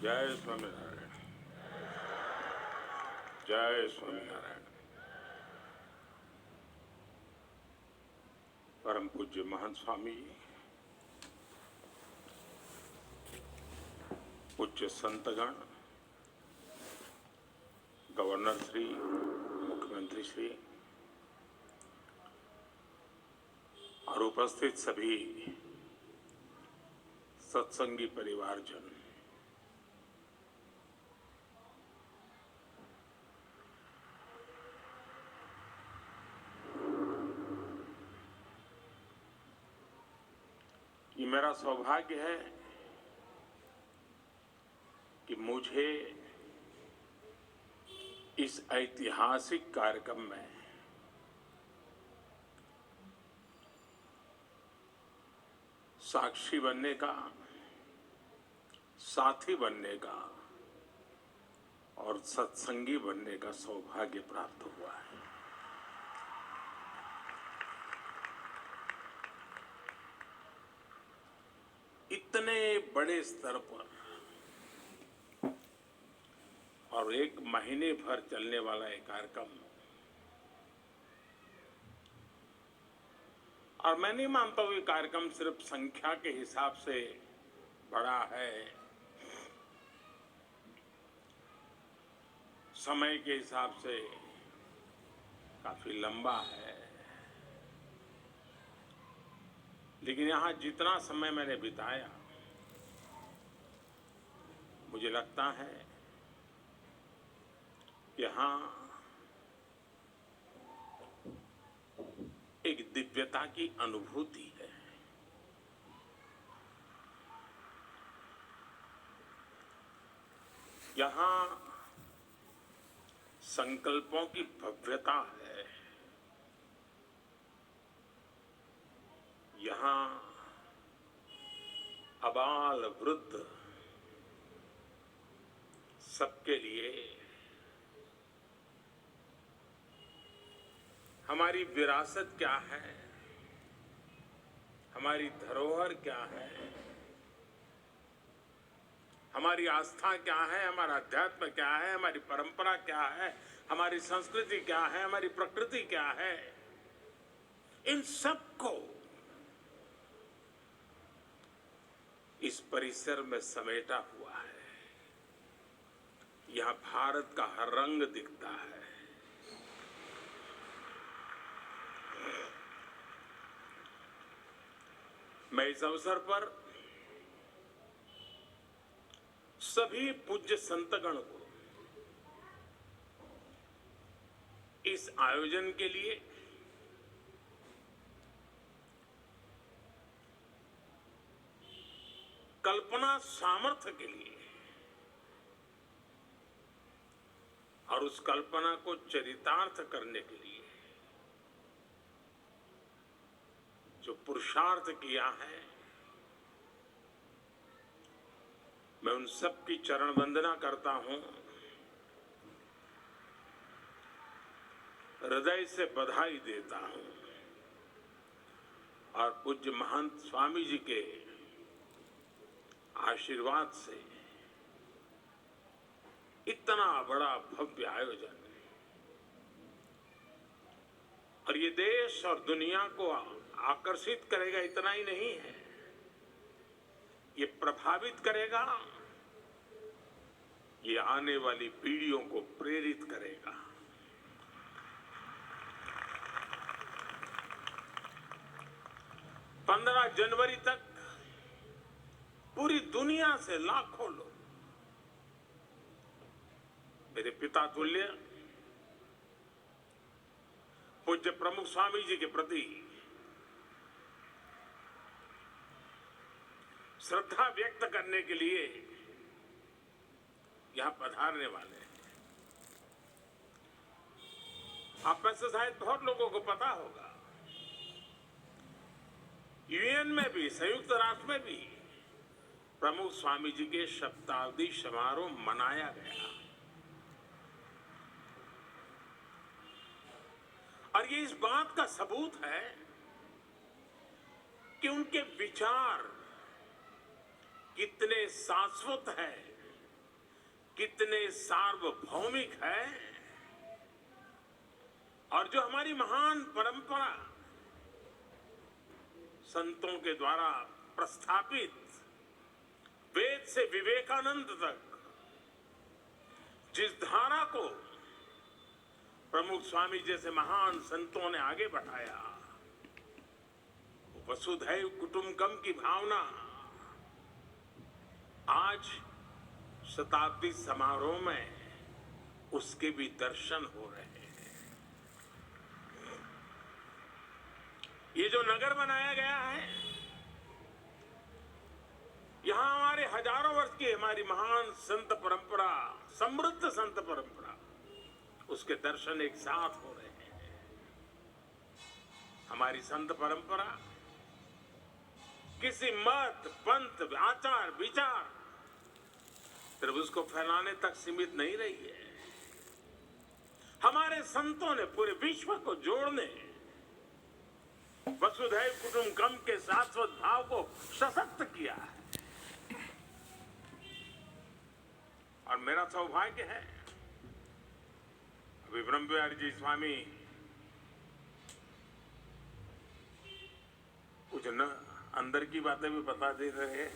जय स्वामीनारायण। जय स्वामीनारायण। परम पूज्य महंत स्वामी, पूज्य संतगण, गवर्नर श्री, मुख्यमंत्री श्री और उपस्थित सभी सत्संगी परिवारजन, ये मेरा सौभाग्य है कि मुझे इस ऐतिहासिक कार्यक्रम में साक्षी बनने का, साथी बनने का और सत्संगी बनने का सौभाग्य प्राप्त हुआ है। इतने बड़े स्तर पर और एक महीने भर चलने वाला एक कार्यक्रम, और मैं नहीं मानता हूं ये कार्यक्रम सिर्फ संख्या के हिसाब से बड़ा है, समय के हिसाब से काफी लंबा है, लेकिन यहां जितना समय मैंने बिताया, मुझे लगता है यहां एक दिव्यता की अनुभूति है। यहां संकल्पों की भव्यता है। यहां अबाल वृद्ध सबके लिए हमारी विरासत क्या है, हमारी धरोहर क्या है, हमारी आस्था क्या है, हमारा अध्यात्म क्या है, हमारी परंपरा क्या है, हमारी संस्कृति क्या है, हमारी प्रकृति क्या है, इन सबको इस परिसर में समेटा हुआ है। यहां भारत का हर रंग दिखता है। मैं इस अवसर पर सभी पूज्य संतगण को इस आयोजन के लिए कल्पना सामर्थ्य के लिए और उस कल्पना को चरितार्थ करने के लिए जो पुरुषार्थ किया है, मैं उन सब की चरण वंदना करता हूं, हृदय से बधाई देता हूं और पूज्य महंत स्वामी जी के आशीर्वाद से इतना बड़ा भव्य आयोजन, और ये देश और दुनिया को आकर्षित करेगा, इतना ही नहीं है, ये प्रभावित करेगा, ये आने वाली पीढ़ियों को प्रेरित करेगा। पंद्रह जनवरी तक पूरी दुनिया से लाखों लोग मेरे पिता तुल्य पूज्य प्रमुख स्वामी जी के प्रति श्रद्धा व्यक्त करने के लिए यहां पधारने वाले हैं। आप में से शायद बहुत लोगों को पता होगा, यूएन में भी, संयुक्त राष्ट्र में भी प्रमुख स्वामी जी के शताब्दी समारोह मनाया गया, और ये इस बात का सबूत है कि उनके विचार कितने शाश्वत हैं, कितने सार्वभौमिक है, और जो हमारी महान परंपरा संतों के द्वारा प्रस्थापित, वेद से विवेकानंद तक जिस धारा को प्रमुख स्वामी जैसे महान संतों ने आगे बढ़ाया, वसुधैव कुटुंबकम की भावना आज शताब्दी समारोह में उसके भी दर्शन हो रहे हैं। ये जो नगर बनाया गया है, यहां हमारे हजारों वर्ष की हमारी महान संत परंपरा, समृद्ध संत परंपरा, उसके दर्शन एक साथ हो रहे हैं। हमारी संत परंपरा किसी मत, पंथ, आचार, विचार सिर्फ उसको फैलाने तक सीमित नहीं रही है। हमारे संतों ने पूरे विश्व को जोड़ने, वसुधैव कुटुंबकम के शाश्वत भाव को सशक्त किया है। और मेरा सौभाग्य है, अभी ब्रह्म बिहारी जी स्वामी कुछ न अंदर की बातें भी बता दे रहे हैं।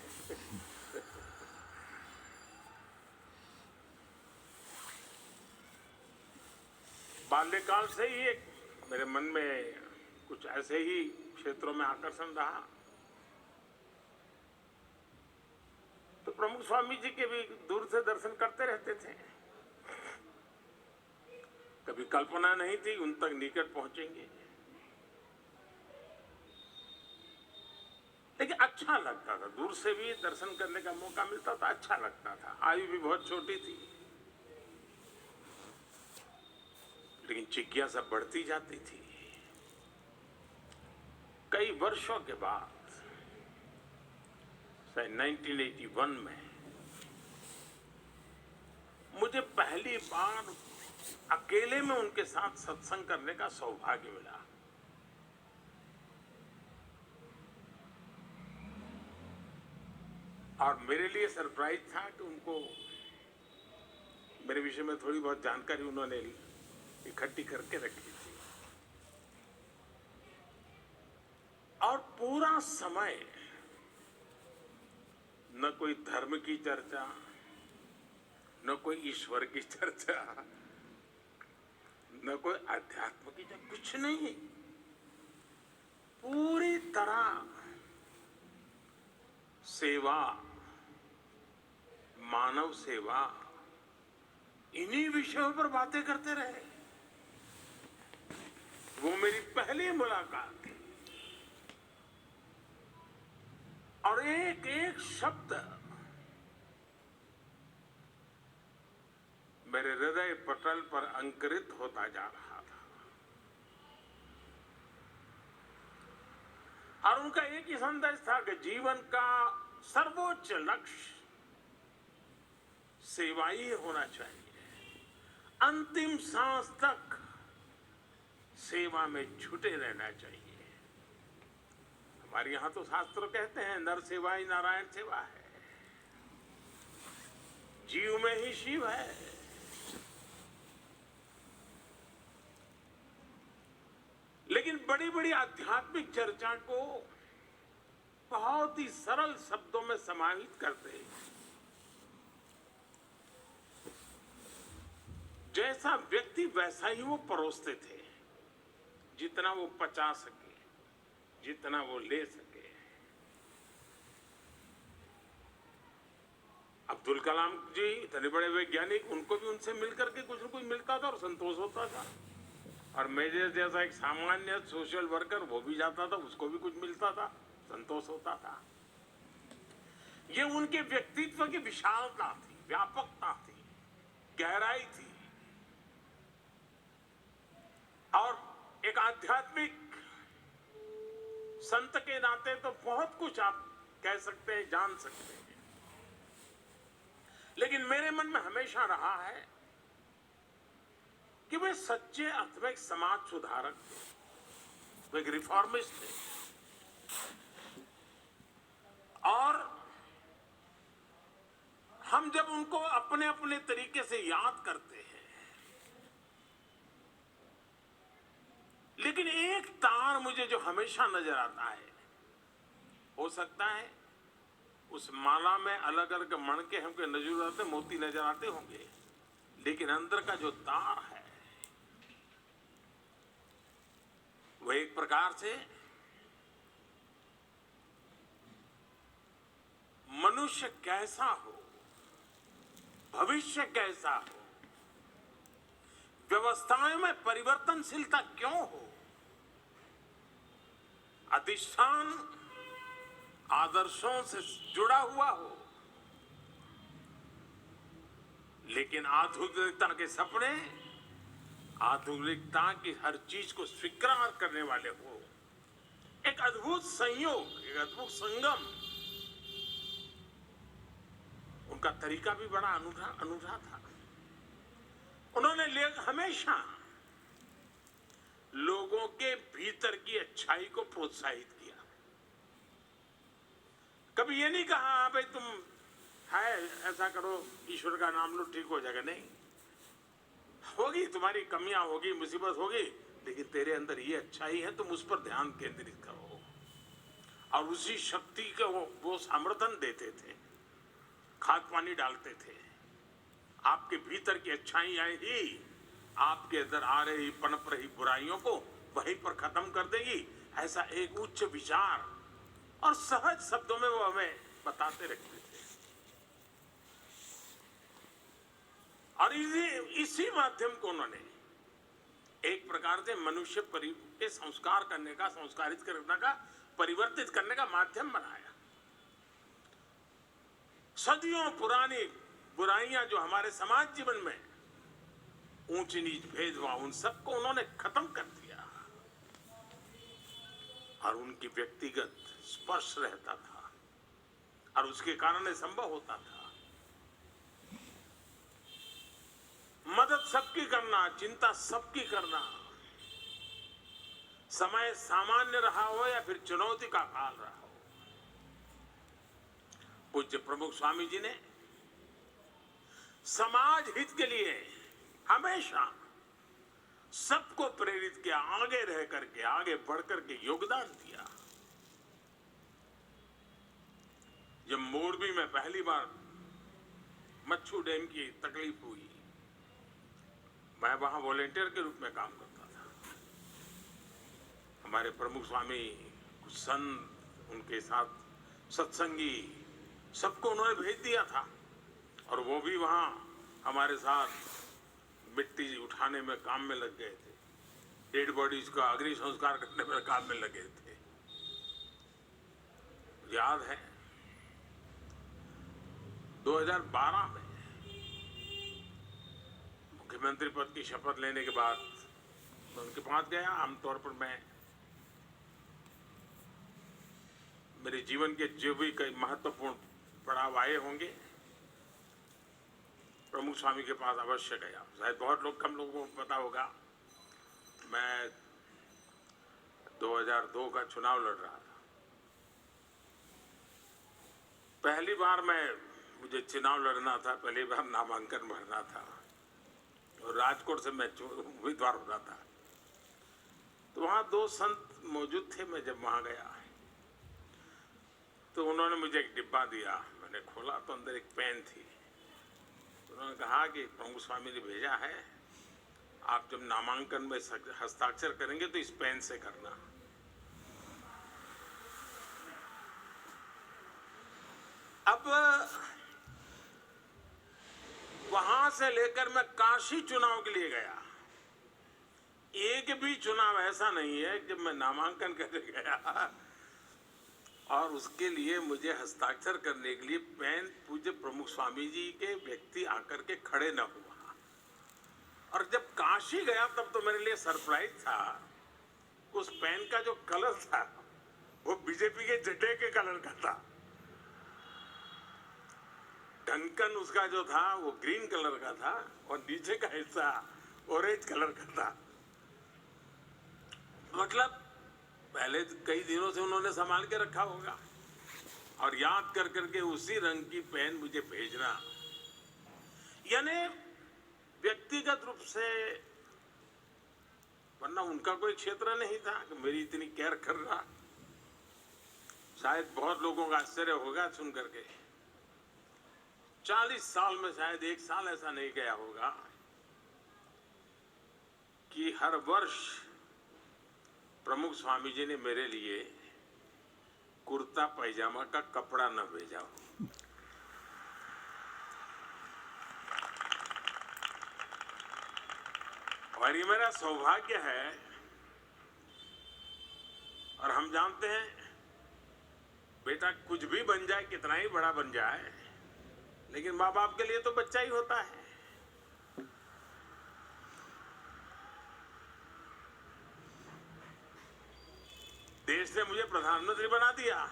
बाल्यकाल से ही एक मेरे मन में कुछ ऐसे ही क्षेत्रों में आकर्षण रहा, तो प्रमुख स्वामी जी के भी दूर से दर्शन करते रहते थे। कभी कल्पना नहीं थी उन तक निकट पहुंचेंगे, लेकिन अच्छा लगता था। दूर से भी दर्शन करने का मौका मिलता था, अच्छा लगता था। आयु भी बहुत छोटी थी, लेकिन जिज्ञासा बढ़ती जाती थी। कई वर्षों के बाद 1981 में मुझे पहली बार अकेले में उनके साथ सत्संग करने का सौभाग्य मिला। और मेरे लिए सरप्राइज था कि उनको मेरे विषय में थोड़ी बहुत जानकारी उन्होंने इकट्ठी करके रखी थी। और पूरा समय न कोई धर्म की चर्चा, न कोई ईश्वर की चर्चा, न कोई अध्यात्म की चर्चा, कुछ नहीं। पूरी तरह सेवा, मानव सेवा, इन्हीं विषयों पर बातें करते रहे। वो मेरी पहली मुलाकात थी, और एक एक शब्द मेरे हृदय पटल पर अंकुरित होता जा रहा था। और उनका एक ही संदेश था कि जीवन का सर्वोच्च लक्ष्य सेवा ही होना चाहिए। अंतिम सांस तक सेवा में छुटे रहना चाहिए। हमारे यहां तो शास्त्र कहते हैं, नर सेवा ही नारायण सेवा है, जीव में ही शिव है। लेकिन बड़ी बड़ी आध्यात्मिक चर्चा को बहुत ही सरल शब्दों में समाहित करते, जैसा व्यक्ति वैसा ही वो परोसते थे, जितना वो पचा सके, जितना वो ले सके। अब्दुल कलाम जी इतने बड़े वैज्ञानिक, उनको भी उनसे मिलकर के कुछ न कुछ मिलता था और संतोष होता था। और मेरे जैसा एक सामान्य सोशल वर्कर, वो भी जाता था, उसको भी कुछ मिलता था, संतोष होता था। ये उनके व्यक्तित्व की विशालता थी, व्यापकता थी, गहराई थी। और एक आध्यात्मिक संत के नाते तो बहुत कुछ आप कह सकते हैं, जान सकते हैं। लेकिन मेरे मन में हमेशा रहा है कि वे सच्चे अर्थ में एक समाज सुधारक थे, वे एक रिफॉर्मिस्ट थे। और हम हम जब उनको अपने अपने तरीके से याद करते हैं, लेकिन एक तार मुझे जो हमेशा नजर आता है, हो सकता है उस माला में अलग अलग मणके हमको नजर आते, मोती नजर आते होंगे, लेकिन अंदर का जो तार है वह एक प्रकार से मनुष्य कैसा हो, भविष्य कैसा हो, व्यवस्थाओं में परिवर्तनशीलता क्यों हो, अधिष्ठान आदर्शों से जुड़ा हुआ हो, लेकिन आधुनिकता के सपने, आधुनिकता की हर चीज को स्वीकार करने वाले हो। एक अद्भुत संयोग, एक अद्भुत संगम। उनका तरीका भी बड़ा अनूठा था। उन्होंने हमेशा लोगों के भीतर की अच्छाई को प्रोत्साहित किया। कभी ये नहीं कहा हाँ भाई तुम है ऐसा करो, ईश्वर का नाम लो ठीक हो जाएगा। नहीं, होगी तुम्हारी कमियां होगी, मुसीबत होगी, लेकिन तेरे अंदर ये अच्छाई है, तुम उस पर ध्यान केंद्रित करो। और उसी शक्ति को वो समर्थन देते थे, खाद पानी डालते थे। आपके भीतर की अच्छाइयां ही आपके अंदर आ रही पनप रही बुराइयों को वहीं पर खत्म कर देगी। ऐसा एक उच्च विचार और सहज शब्दों में वो हमें बताते रहते थे। और इसी माध्यम को उन्होंने एक प्रकार से मनुष्य के संस्कार करने का, संस्कारित करने का, परिवर्तित करने का माध्यम बनाया। सदियों पुरानी बुराइयां जो हमारे समाज जीवन में ऊंच नीच भेदभाव, उन सबको उन्होंने खत्म कर दिया और उनकी व्यक्तिगत स्पर्श रहता था और उसके कारण ये संभव होता था। मदद सबकी करना, चिंता सबकी करना, समय सामान्य रहा हो या फिर चुनौती का काल रहा हो। पूज्य प्रमुख स्वामी जी ने समाज हित के लिए हमेशा सबको प्रेरित किया, आगे रह करके, आगे बढ़ करके योगदान दिया। जब मोरबी में पहली बार मच्छू डैम की तकलीफ हुई, मैं वहां वॉलेंटियर के रूप में काम करता था। हमारे प्रमुख स्वामी, कुछ संत, उनके साथ सत्संगी, सबको उन्होंने भेज दिया था और वो भी वहां हमारे साथ मिट्टी उठाने में काम में लग गए थे, डेड बॉडीज का अग्नि संस्कार करने में काम में लगे थे। याद है 2012 में मुख्यमंत्री पद की शपथ लेने के बाद मैं उनके पास गया। आमतौर पर मैं मेरे जीवन के जो भी कई महत्वपूर्ण पड़ाव आए होंगे, प्रमुख स्वामी के पास अवश्य गया। शायद बहुत लोग, कम लोगों को पता होगा, मैं 2002 का चुनाव लड़ रहा था। पहली बार मुझे चुनाव लड़ना था, पहली बार नामांकन भरना था और राजकोट से मैं उम्मीदवार होना था। तो वहाँ दो संत मौजूद थे। मैं जब वहाँ गया तो उन्होंने मुझे एक डिब्बा दिया। मैंने खोला तो अंदर एक पेन थी। उन्होंने कहा कि प्रमुख स्वामी ने भेजा है, आप जब नामांकन में हस्ताक्षर करेंगे तो इस पेन से करना। अब वहां से लेकर मैं काशी चुनाव के लिए गया, एक भी चुनाव ऐसा नहीं है जब मैं नामांकन करने गया और उसके लिए मुझे हस्ताक्षर करने के लिए पेन पूज्य प्रमुख स्वामी जी के व्यक्ति आकर के खड़े न हुआ। और जब काशी गया तब तो मेरे लिए सरप्राइज था। उस पेन का जो कलर था वो बीजेपी के झंडे के कलर का था। ढक्कन उसका जो था वो ग्रीन कलर का था और नीचे का हिस्सा ऑरेंज कलर का था। मतलब पहले कई दिनों से उन्होंने संभाल के रखा होगा और याद कर करके उसी रंग की पेन मुझे भेजना यानी व्यक्तिगत रूप से, वरना उनका कोई क्षेत्र नहीं था कि मेरी इतनी केयर कर रहा। शायद बहुत लोगों का आश्चर्य होगा सुन करके, 40 साल में शायद एक साल ऐसा नहीं गया होगा कि हर वर्ष प्रमुख स्वामी जी ने मेरे लिए कुर्ता पैजामा का कपड़ा न भेजा हो। और ये मेरा सौभाग्य है। और हम जानते हैं बेटा कुछ भी बन जाए, कितना ही बड़ा बन जाए, लेकिन माँ बाप के लिए तो बच्चा ही होता है। देश ने मुझे प्रधानमंत्री बना दिया,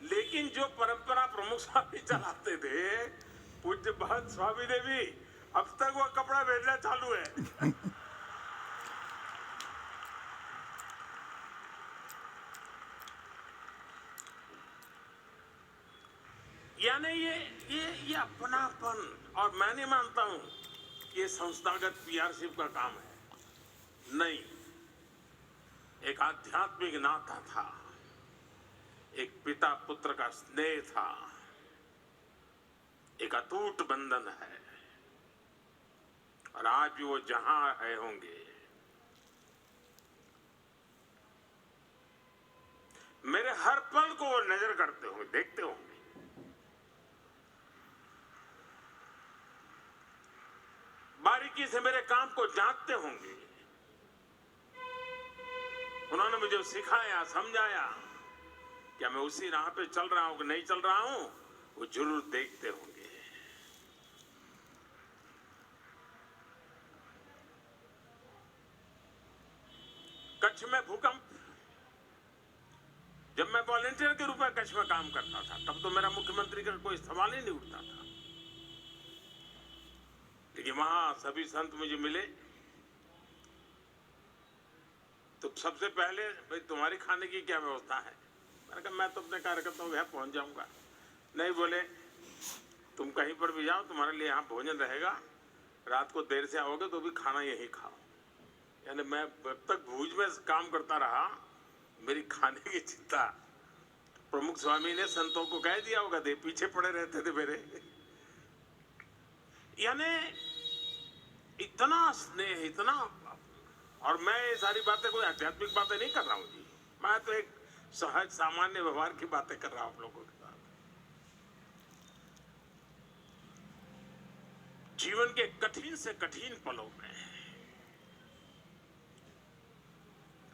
लेकिन जो परंपरा प्रमुख स्वामी चलाते थे, पूज्य महंत स्वामी देवी, अब तक वो कपड़ा भेजना चालू है। यानी ये अपनापन, और मैं नहीं मानता हूं ये संस्थागत पीआरशिप का काम है, नहीं। एक आध्यात्मिक नाता था, एक पिता पुत्र का स्नेह था, एक अटूट बंधन है। और आज भी वो जहां है होंगे, मेरे हर पल को वो नजर करते होंगे, देखते होंगे। बारीकी से मेरे काम को जांचते होंगे। उन्होंने मुझे सिखाया, समझाया, क्या मैं उसी राह पे चल रहा हूं कि नहीं चल रहा हूं, वो जरूर देखते होंगे। कच्छ में भूकंप, जब मैं वॉलेंटियर के रूप में कच्छ में काम करता था, तब तो मेरा मुख्यमंत्री का कोई सवाल ही नहीं उठता था। लेकिन वहां सभी संत मुझे मिले तो सबसे पहले, भाई तुम्हारी खाने की क्या व्यवस्था है? मैंने कहा मैं तो अपने कार्यकर्ताओं के यहाँ पहुंच जाऊंगा। नहीं, बोले तुम कहीं पर भी जाओ, तुम्हारे लिए यहाँ भोजन रहेगा, रात को देर से आओगे तो भी खाना यही खाओ। यानी मैं जब तक भूज में काम करता रहा, मेरी खाने की चिंता प्रमुख स्वामी ने संतों को कह दिया होगा, दे पीछे पड़े रहते थे मेरे। यानी इतना स्नेह, इतना। और मैं ये सारी बातें कोई आध्यात्मिक बातें नहीं कर रहा हूं जी, मैं तो एक सहज सामान्य व्यवहार की बातें कर रहा हूं आप लोगों के साथ। जीवन के कठिन से कठिन पलों में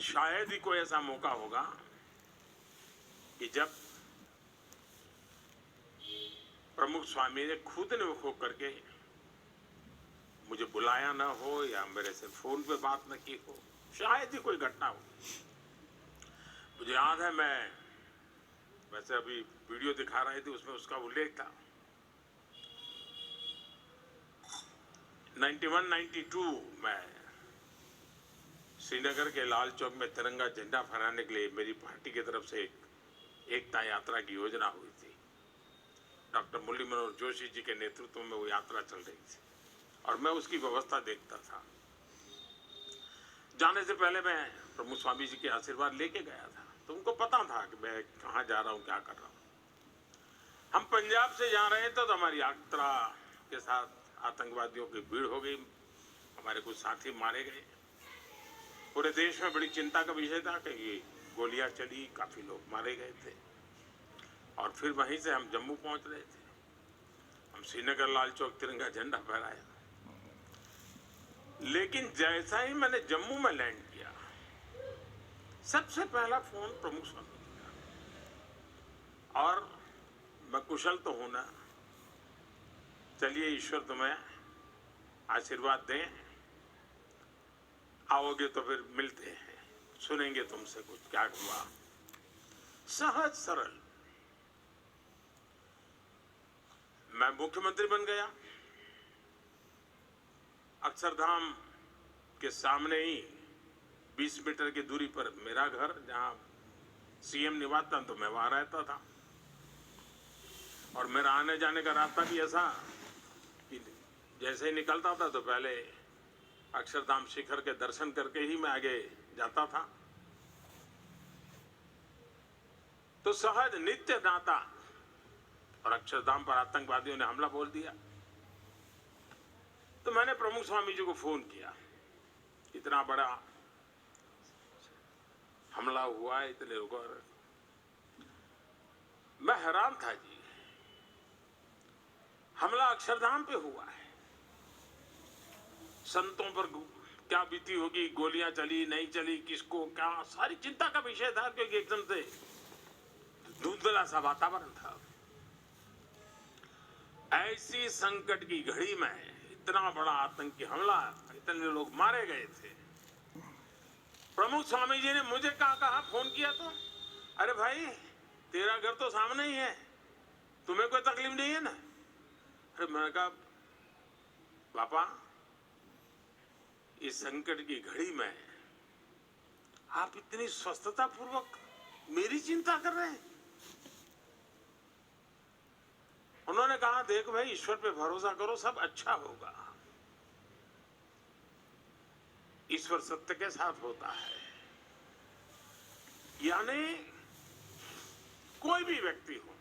शायद ही कोई ऐसा मौका होगा कि जब प्रमुख स्वामी ने खुद ने होकर के मुझे बुलाया ना हो या मेरे से फोन पे बात न की हो, शायद ही कोई घटना हो। मुझे याद है, मैं वैसे अभी वीडियो दिखा रहे थे, उसमें उसका उल्लेख था। 91-92 में श्रीनगर के लाल चौक में तिरंगा झंडा फहराने के लिए मेरी पार्टी की तरफ से एकता यात्रा की योजना हुई थी। डॉक्टर मुरली मनोहर जोशी जी के नेतृत्व में वो यात्रा चल रही थी और मैं उसकी व्यवस्था देखता था। जाने से पहले मैं प्रमुख स्वामी जी के आशीर्वाद लेके गया था, तो उनको पता था कि मैं कहाँ जा रहा हूँ, क्या कर रहा हूँ। हम पंजाब से जा रहे थे तो हमारी यात्रा के साथ आतंकवादियों की भीड़ हो गई, हमारे कुछ साथी मारे गए। पूरे देश में बड़ी चिंता का विषय था कि ये गोलियां चली, काफी लोग मारे गए थे। और फिर वहीं से हम जम्मू पहुंच रहे थे। हम श्रीनगर लाल चौक तिरंगा झंडा फहराया, लेकिन जैसा ही मैंने जम्मू में लैंड किया, सबसे पहला फोन प्रमुख स्वामी जी का। और मैं कुशल तो हूं ना, चलिए ईश्वर तुम्हें आशीर्वाद दें, आओगे तो फिर मिलते हैं, सुनेंगे तुमसे कुछ क्या हुआ। सहज सरल। मैं मुख्यमंत्री बन गया। अक्षरधाम के सामने ही 20 मीटर की दूरी पर मेरा घर, जहां सीएम निवास था, तो मैं वहां रहता था। और मेरा आने जाने का रास्ता भी ऐसा कि जैसे ही निकलता था तो पहले अक्षरधाम शिखर के दर्शन करके ही मैं आगे जाता था। तो सहज नित्य नाता, और अक्षरधाम पर आतंकवादियों ने हमला बोल दिया तो मैंने प्रमुख स्वामी जी को फोन किया, इतना बड़ा हमला हुआ है, इतने लोगों, मैं हैरान था जी। हमला अक्षरधाम पे हुआ है, संतों पर क्या बीती होगी, गोलियां चली नहीं चली, किसको क्या, सारी चिंता का विषय था, क्योंकि एकदम से धुंधला सा वातावरण था। ऐसी संकट की घड़ी में इतना बड़ा आतंकी हमला, इतने लोग मारे गए थे। प्रमुख स्वामी जी ने मुझे कहा फोन किया तो, अरे भाई तेरा घर तो सामने ही है, तुम्हें कोई तकलीफ नहीं है ना? अरे मैंने कहा पापा, इस संकट की घड़ी में आप इतनी स्वस्थता पूर्वक मेरी चिंता कर रहे हैं। उन्होंने कहा देख भाई, ईश्वर पे भरोसा करो, सब अच्छा होगा। ईश्वर सत्य के साथ होता है। यानी कोई भी व्यक्ति हो,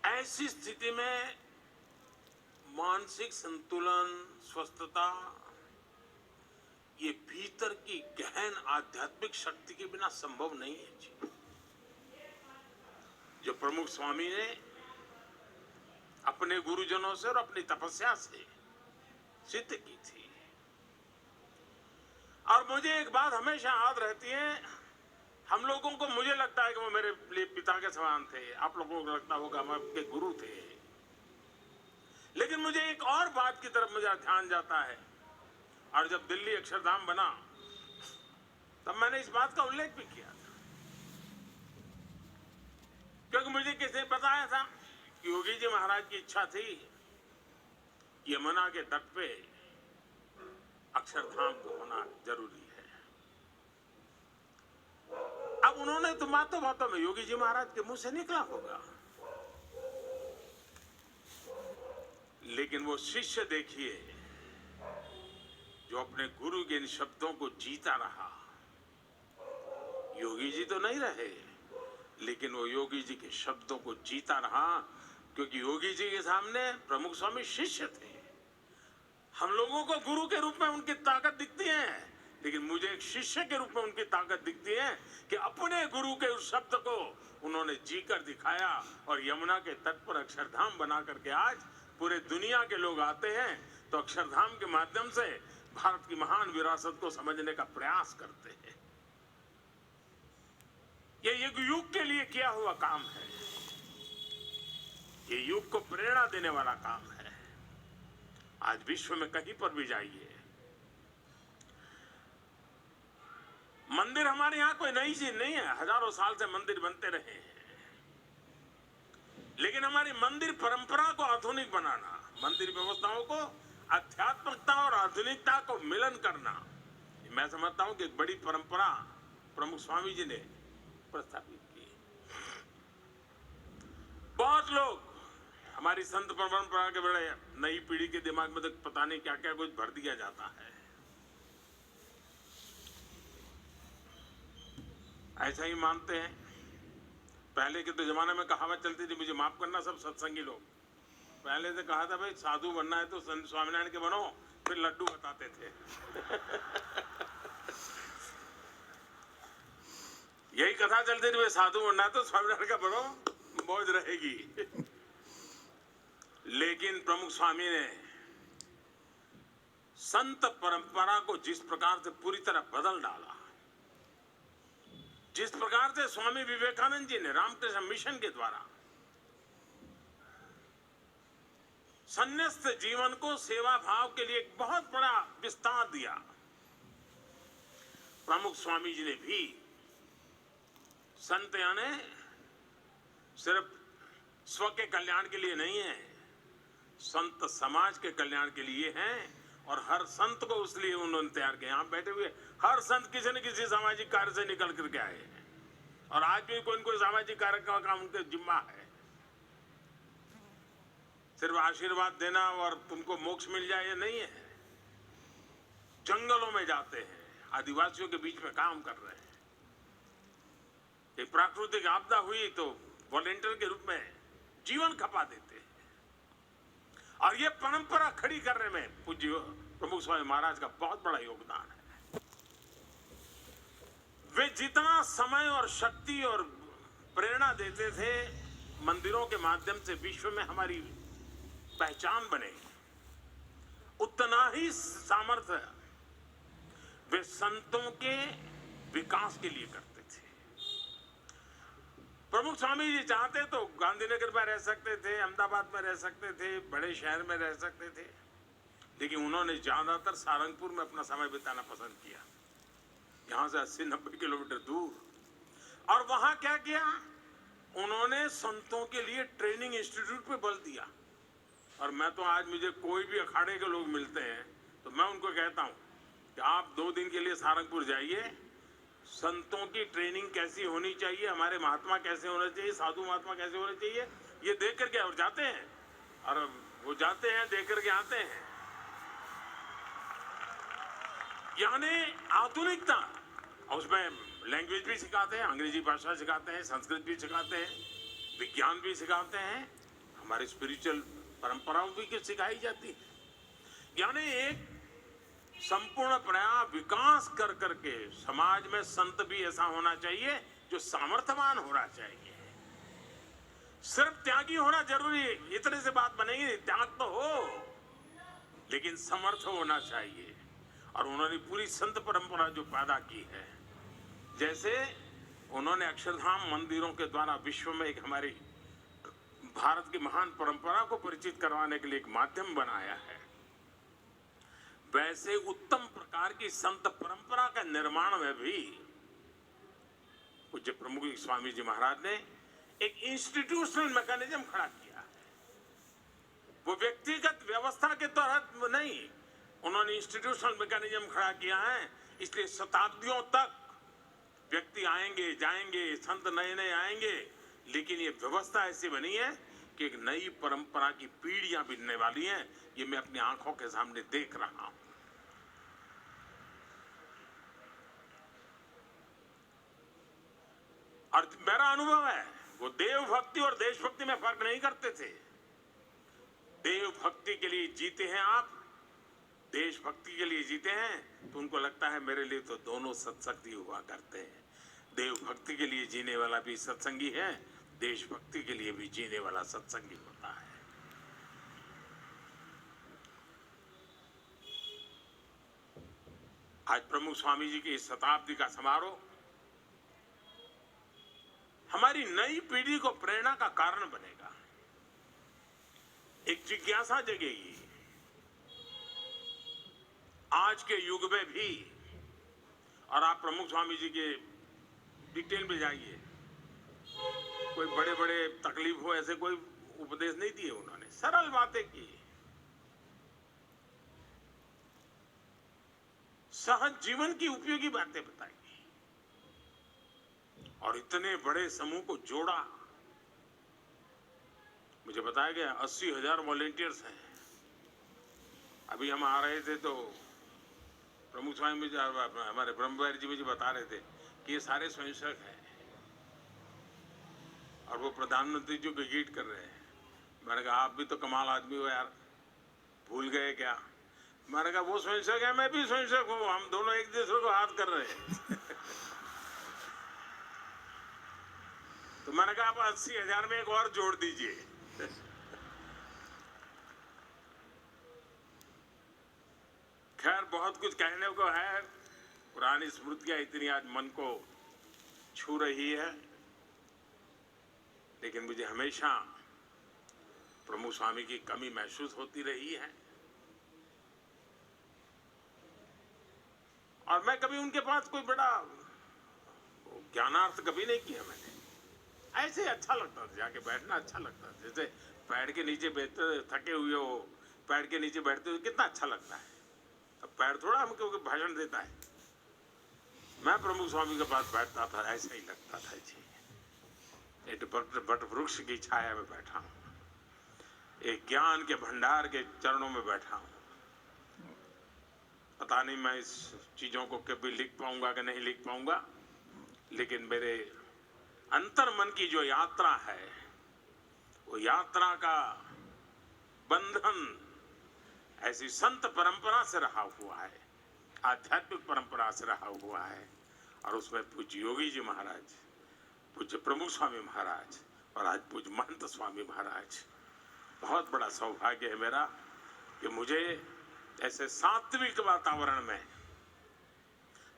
ऐसी स्थिति में मानसिक संतुलन, स्वस्थता, ये भीतर की गहन आध्यात्मिक शक्ति के बिना संभव नहीं है जी। जो प्रमुख स्वामी ने अपने गुरुजनों से और अपनी तपस्या से सिद्ध की थी। और मुझे एक बात हमेशा याद रहती है, हम लोगों को, मुझे लगता है कि वो मेरे लिए पिता के समान थे, आप लोगों को लगता होगा मैं उनके गुरु थे, लेकिन मुझे एक और बात की तरफ मेरा ध्यान जाता है। और जब दिल्ली अक्षरधाम बना तब मैंने इस बात का उल्लेख भी किया था, क्योंकि मुझे किसी ने बताया था कि योगी जी महाराज की इच्छा थी यमुना के तट पे अक्षरधाम को होना जरूरी है। अब उन्होंने तो बातों बातों में, योगी जी महाराज के मुंह से निकला होगा, लेकिन वो शिष्य देखिए जो अपने गुरु के इन शब्दों को जीता रहा। योगी जी तो नहीं रहे, लेकिन वो योगी जी के शब्दों को जीता रहा, क्योंकि योगी जी के सामने प्रमुख स्वामी शिष्य थे। हम लोगों को गुरु के रूप में उनकी ताकत दिखती है, लेकिन मुझे एक शिष्य के रूप में उनकी ताकत दिखती है कि अपने गुरु के उस शब्द को उन्होंने जीकर दिखाया। और यमुना के तट पर अक्षरधाम बना करके आज पूरे दुनिया के लोग आते हैं तो अक्षरधाम के माध्यम से भारत की महान विरासत को समझने का प्रयास करते हैं। ये युग के लिए किया हुआ काम है, ये युग को प्रेरणा देने वाला काम है। आज विश्व में कहीं पर भी जाइए, मंदिर हमारे यहां कोई नई चीज नहीं है, हजारों साल से मंदिर बनते रहे हैं, लेकिन हमारी मंदिर परंपरा को आधुनिक बनाना, मंदिर व्यवस्थाओं को आध्यात्मिकता और आधुनिकता को मिलन करना, मैं समझता हूं कि एक बड़ी परंपरा प्रमुख स्वामी जी ने प्रस्थापित की। बहुत लोग हमारी संत परंपरा के बड़े, नई पीढ़ी के दिमाग में तो पता नहीं क्या क्या कुछ भर दिया जाता है। ऐसा ही मानते हैं। पहले के तो जमाने में कहावत चलती थी, मुझे माफ करना सब सत्संगी लोग, पहले से कहा था भाई साधु बनना है तो स्वामीनारायण के बनो, फिर लड्डू बताते थे। यही कथा चलती थी, भाई साधु बनना है तो स्वामीनारायण का बनो, मौज रहेगी। लेकिन प्रमुख स्वामी ने संत परंपरा को जिस प्रकार से पूरी तरह बदल डाला, जिस प्रकार से स्वामी विवेकानंद जी ने रामकृष्ण मिशन के द्वारा संन्यास्त जीवन को सेवा भाव के लिए एक बहुत बड़ा विस्तार दिया, प्रमुख स्वामी जी ने भी संत यानी सिर्फ स्व के कल्याण के लिए नहीं है, संत समाज के कल्याण के लिए हैं। और हर संत को उसलिए उन्होंने तैयार किया। यहां बैठे हुए हर संत किसी न किसी सामाजिक कार्य से निकल करके आए हैं, और आज भी कोई न कोई सामाजिक कार्य का काम उनके जिम्मा है। सिर्फ आशीर्वाद देना और तुमको मोक्ष मिल जाए ये नहीं है। जंगलों में जाते हैं, आदिवासियों के बीच में काम कर रहे हैं। एक प्राकृतिक आपदा हुई तो वॉलेंटियर के रूप में जीवन खपा देते हैं। और ये परंपरा खड़ी करने में पूज्य प्रमुख स्वामी महाराज का बहुत बड़ा योगदान है। वे जितना समय और शक्ति और प्रेरणा देते थे मंदिरों के माध्यम से विश्व में हमारी पहचान बने, उतना ही सामर्थ्य वे संतों के विकास के लिए करते थे। प्रमुख स्वामी जी चाहते तो गांधीनगर में रह सकते थे, अहमदाबाद में रह सकते थे, बड़े शहर में रह सकते थे, लेकिन उन्होंने ज्यादातर सारंगपुर में अपना समय बिताना पसंद किया, यहां से 80-90 किलोमीटर दूर। और वहां क्या किया, उन्होंने संतों के लिए ट्रेनिंग इंस्टीट्यूट पे बल दिया। और मैं तो आज मुझे कोई भी अखाड़े के लोग मिलते हैं तो मैं उनको कहता हूं कि आप 2 दिन के लिए सारंगपुर जाइए, संतों की ट्रेनिंग कैसी होनी चाहिए, हमारे महात्मा कैसे होने चाहिए, साधु महात्मा कैसे होने चाहिए, ये देख करके और जाते हैं, और वो जाते हैं देख करके आते हैं। यानी आधुनिकता, उसमें लैंग्वेज भी सिखाते हैं, अंग्रेजी भाषा सिखाते हैं, संस्कृत भी सिखाते हैं, विज्ञान भी सिखाते हैं, हमारी स्पिरिचुअल परंपराओं भी सिखाई जाती है। यानी एक संपूर्ण प्रयास विकास कर करके समाज में संत भी ऐसा होना चाहिए जो सामर्थ्यवान होना चाहिए। सिर्फ त्यागी होना जरूरी है, इतने से बात बनेगी, त्याग तो हो लेकिन समर्थ होना चाहिए। और उन्होंने पूरी संत परंपरा जो पैदा की है, जैसे उन्होंने अक्षरधाम मंदिरों के द्वारा विश्व में एक हमारी भारत की महान परंपरा को परिचित करवाने के लिए एक माध्यम बनाया है, वैसे उत्तम प्रकार की संत परंपरा का निर्माण में भी पूज्य प्रमुख स्वामी जी महाराज ने एक इंस्टीट्यूशनल मैकेनिज्म खड़ा किया। वो व्यक्तिगत व्यवस्था के तहत नहीं, उन्होंने इंस्टीट्यूशनल मैकेनिज्म खड़ा किया है। इसलिए शताब्दियों तक व्यक्ति आएंगे जाएंगे, संत नए नए आएंगे, लेकिन ये व्यवस्था ऐसी बनी है कि एक नई परंपरा की पीढ़ियां बिनने वाली हैं। ये मैं अपनी आंखों के सामने देख रहा हूं। और मेरा अनुभव है, वो देव भक्ति और देशभक्ति में फर्क नहीं करते थे। देव भक्ति के लिए जीते हैं आप, देशभक्ति के लिए जीते हैं, तो उनको लगता है मेरे लिए तो दोनों सत्संगी हुआ करते हैं। देव भक्ति के लिए जीने वाला भी सत्संगी है, देशभक्ति के लिए भी जीने वाला सत्संगी होता है। आज प्रमुख स्वामी जी की इस शताब्दी का समारोह हमारी नई पीढ़ी को प्रेरणा का कारण बनेगा, एक जिज्ञासा जगेगी। आज के युग में भी, और आप प्रमुख स्वामी जी के डिटेल में जाइए, कोई बड़े बड़े तकलीफ हो ऐसे कोई उपदेश नहीं दिए उन्होंने, सरल बातें की, सहज जीवन की उपयोगी बातें बताई और इतने बड़े समूह को जोड़ा। मुझे बताया गया 80,000 वॉलेंटियर्स हैं। अभी हम आ रहे थे तो प्रमुख स्वामी जी हमारे ब्रह्मविहारी जी मुझे बता रहे थे कि ये सारे स्वयंसेवक हैं और वो प्रधानमंत्री जी को गीट कर रहे हैं। मैंने कहा आप भी तो कमाल आदमी हो यार, भूल गए क्या? मैंने कहा वो स्वयंसेवक है, मैं भी स्वयंसेवक हूँ, हम दोनों एक दूसरे को हाथ कर रहे हैं। तो मैंने कहा आप 80,000 में एक और जोड़ दीजिए। खैर बहुत कुछ कहने को है, पुरानी स्मृतियां इतनी आज मन को छू रही है, लेकिन मुझे हमेशा प्रमुख स्वामी की कमी महसूस होती रही है। और मैं कभी उनके पास कोई बड़ा ज्ञानार्थ कभी नहीं किया मैंने, ऐसे अच्छा लगता था, जाके बैठना अच्छा लगता था। जैसे पैर के नीचे बैठते, थके हुए हो, पैर के नीचे बैठते हुए कितना अच्छा लगता है। अब पैर थोड़ा हमको भाषण देता है। मैं प्रमुख स्वामी के पास बैठता था, ऐसा ही लगता था जी, एक बट वृक्ष की छाया में बैठा हूं। एक ज्ञान के भंडार के चरणों में बैठा हूं। पता नहीं मैं इस चीजों को कभी लिख पाऊंगा कि नहीं लिख पाऊंगा, लेकिन मेरे अंतर मन की जो यात्रा है, वो यात्रा का बंधन ऐसी संत परंपरा से रहा हुआ है, आध्यात्मिक परंपरा से रहा हुआ है। और उसमें पूज्य योगी जी महाराज, पूज्य प्रमुख स्वामी महाराज और आज पूज्य महंत स्वामी महाराज, बहुत बड़ा सौभाग्य है मेरा कि मुझे ऐसे सात्विक वातावरण में,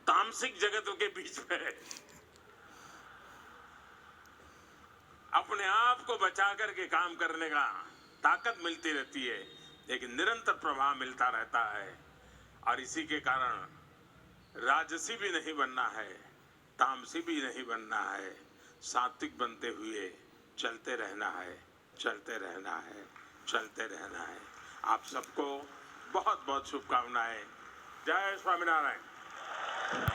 तामसिक जगतों के बीच में अपने आप को बचा करके काम करने का ताकत मिलती रहती है, एक निरंतर प्रभाव मिलता रहता है। और इसी के कारण राजसी भी नहीं बनना है, तामसी भी नहीं बनना है, सात्विक बनते हुए चलते रहना है, चलते रहना है, चलते रहना है। आप सबको बहुत बहुत शुभकामनाएं। जय स्वामीनारायण।